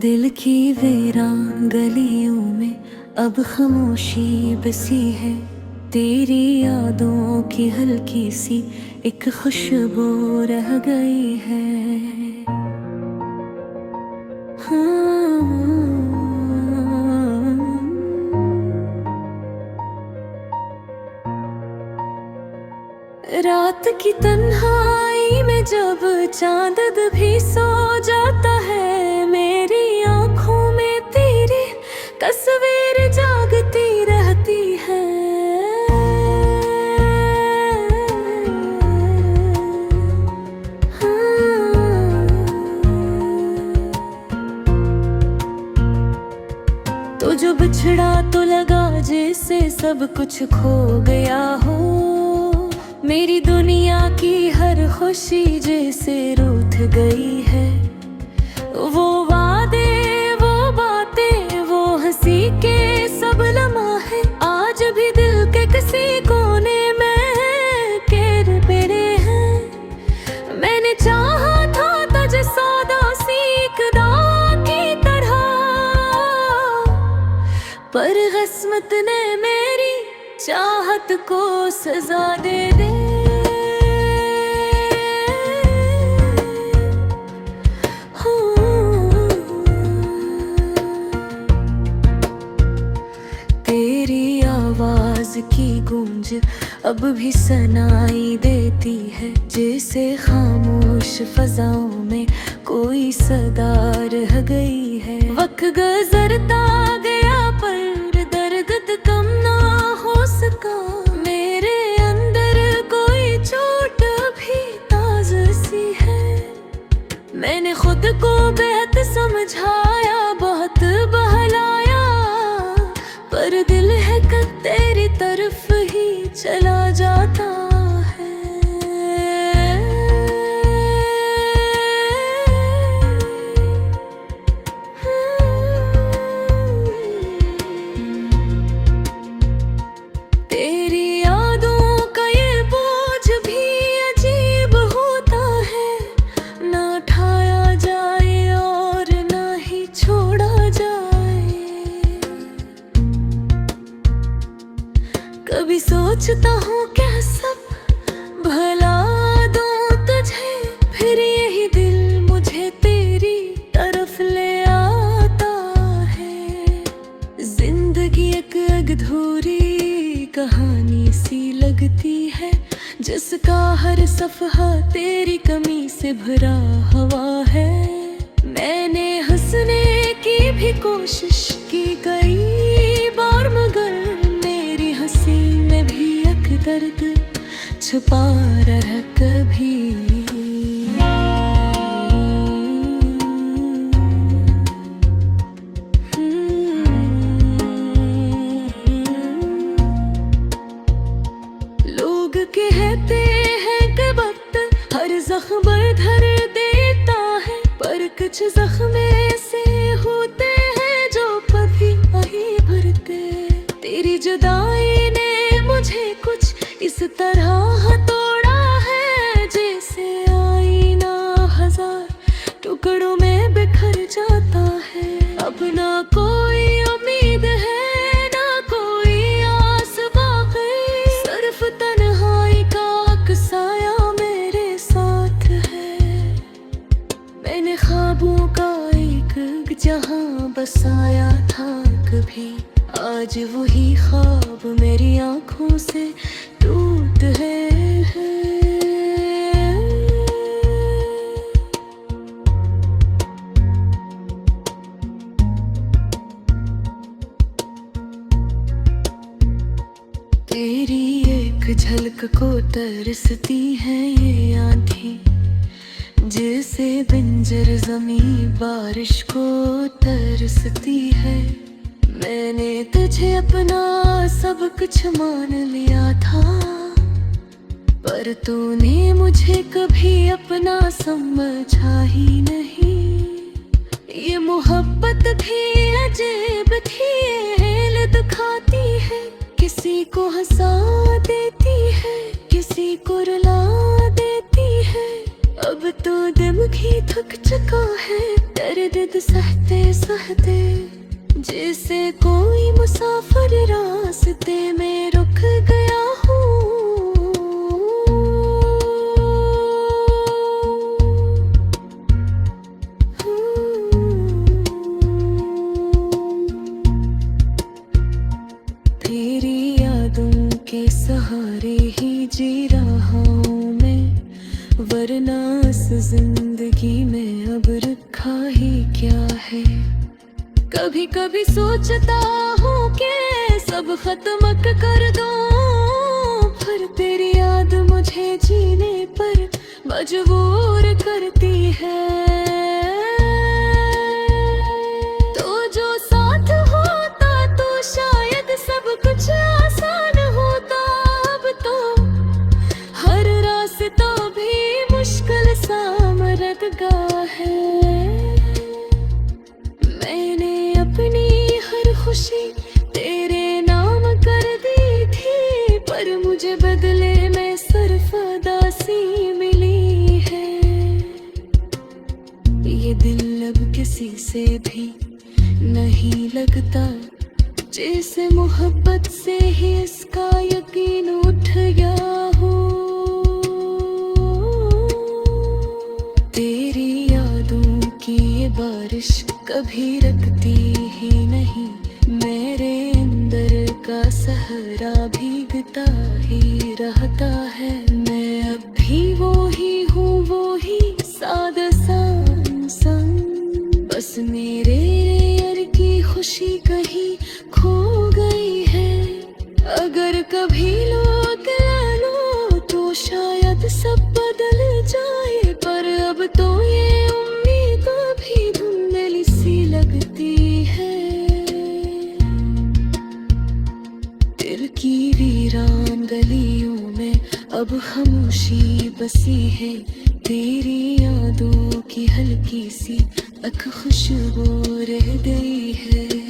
दिल की वीरान गलियों में अब खामोशी बसी है। तेरी यादों की हल्की सी एक खुशबू रह गई है। रात की तन्हाई में जब चांद भी सो जाता है, मेरी आंखों में तेरी तस्वीर जागती रहती है। तो जो बिछड़ा तो लगा जैसे सब कुछ खो गया हो। मेरी दुनिया की हर खुशी जैसे रूठ गई है। वो वादे, वो बातें, वो हंसी के सब लम्हे आज भी दिल के किसी कोने में केर पड़े हैं। मैंने चाहा था तुझे सादा सीखदा की तरह, पर किस्मत ने मेरी चाहत को सजा दे दे। तेरी आवाज की गूंज अब भी सुनाई देती है, जैसे खामोश फजाओं में कोई सदा रह गई है। वक्त गुजरता गया पर दर्द कम ना हो सका। मेरे अंदर कोई चोट भी ताज़ा सी है। मैंने खुद को बेहद समझाया, बहुत बहलाया, पर दिल है कि तेरी तरफ ही चला जाता है। तेरी यादों का ये बोझ भी अजीब होता है, ना उठाया जाए और ना ही छोड़ा जाए। कभी सोचता हूँ क्या सब भला दूँ तुझे, फिर यही दिल मुझे तेरी तरफ ले आता है। जिंदगी एक अधूरी कहानी सी लगती है, जिसका हर सफ़हा तेरी कमी से भरा हुआ है। मैंने हंसने की भी कोशिश की कई बार, मगर मेरी हंसी में भी एक दर्द छुपा रहा कभी। लोग कहते हैं कि वक्त हर जख्म भर देता है, पर कुछ जख्म ऐसे होते हैं जो कभी नहीं भरते। तेरी जुदाई ने मुझे कुछ इस तरह तोड़ा है, जैसे आईना हजार टुकड़ों में बिखर जाता है। अब ना कोई उम्मीद है, ना कोई आस बाकी, सिर्फ तन्हाई का अक्साया मेरे साथ है। मैंने ख्वाबों का एक जहां बसाया था कभी, आज वही ख्वाब मेरी आंखों से टूट है। तेरी एक झलक को तरसती है ये आंधी, जैसे बंजर ज़मीं बारिश को तरसती है। मैंने तुझे अपना सब कुछ मान लिया था, पर तूने मुझे कभी अपना समझा ही नहीं। ये मोहब्बत भी अजीब थी, हेल दिखाती है, किसी को हंसा देती है, किसी को रुला देती है। अब तो दिल ही थक चुका है, दर्द सहते रास्ते, जैसे कोई मुसाफिर रास्ते में रुक गया हूँ। तेरी यादों के सहारे ही जी रहा हूँ मैं, वरना इस जिंदगी में अब रखा ही क्या है। कभी कभी सोचता हूँ कि सब खत्म कर दूं, पर तेरी याद मुझे जीने पर मजबूर करती है। तो जो साथ होता तो शायद सब कुछ आसान होता, अब तो हर रास्ता भी मुश्किल सा मरदगा है। मैंने अपनी हर खुशी तेरे नाम कर दी थी, पर मुझे बदले में सिर्फ उदासी मिली है। ये दिल अब किसी से भी नहीं लगता, जैसे मोहब्बत से ही इसका यकीन उठ गया हो। तेरी यादों की ये बारिश कभी रुकती ही नहीं, मेरे अंदर का सहरा भीगता ही रहता है। मैं अब भी वो ही हूँ, वो ही सादा सा इंसान, बस मेरे यार की खुशी कहीं खो गई है। अगर कभी लौट लो तो शायद सब बदल जाए, पर अब तो ये उम्मीद भी धुंधली सी लगती है। दिल की वीरान गलियों में अब खामोशी बसी है, तेरी यादों की हल्की सी एक खुशबू रह गई है।